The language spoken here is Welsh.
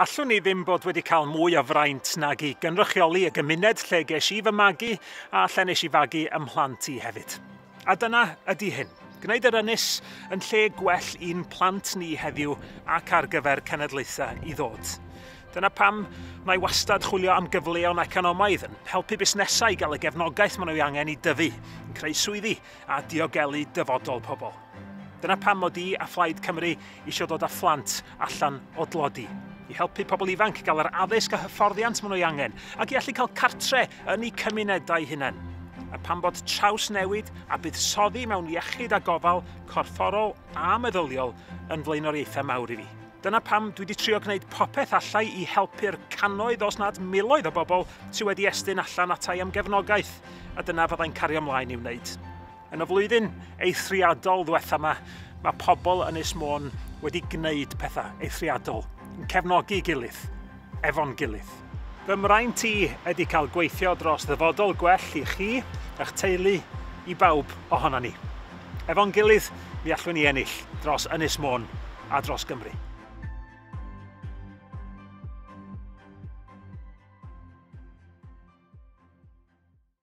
Allwn ni ddim bod wedi cael mwy o fraint nag i gynrychioli y gymuned lle ges i fy magu a lle nes i fagu ym mhlant i hefyd. A dyna ydy hyn. Gwneud yr ynys yn lle gwell i'n plant ni heddiw ac ar gyfer cenedlaethau i ddod. Dyna pam mae wastad chwilio am gyfleon economaidd yn helpu busnesau i gael y gefnogaeth maen nhw angen i dyfu, yn creu swyddi a diogelu dyfodol pobl. Dyna pam mod i a Plaid Cymru eisiau dod â phlant allan o dlodi, i helpu pobl ifanc gael yr addysg a hyfforddiant maen nhw angen, ac i allu cael cartre yn eu cymunedau hunain. A pam bod trawsnewid a buddsoddi mewn iechyd a gofal, corfforol a meddyliol yn flaenoriaethau mawr i fi. Dyna pam dwi wedi trio gwneud popeth allai i helpu'r cannoedd os nad miloedd o bobl sydd wedi estyn allan atai am gefnogaeth, a dyna fyddai'n cario ymlaen i wneud. Yn y flwyddyn eithriadol ddiwetha yma, mae pobl yn Ynys Môn wedi gwneud pethau eithriadol, yn cefnogi gilydd, efo'n gilydd. Fy mraint i ydy cael gweithio dros ddyfodol gwell i chi, a'ch teulu, i bawb ohono ni. Efo'n gilydd, mi allwn ni ennill dros Ynys Môn a dros Gymru.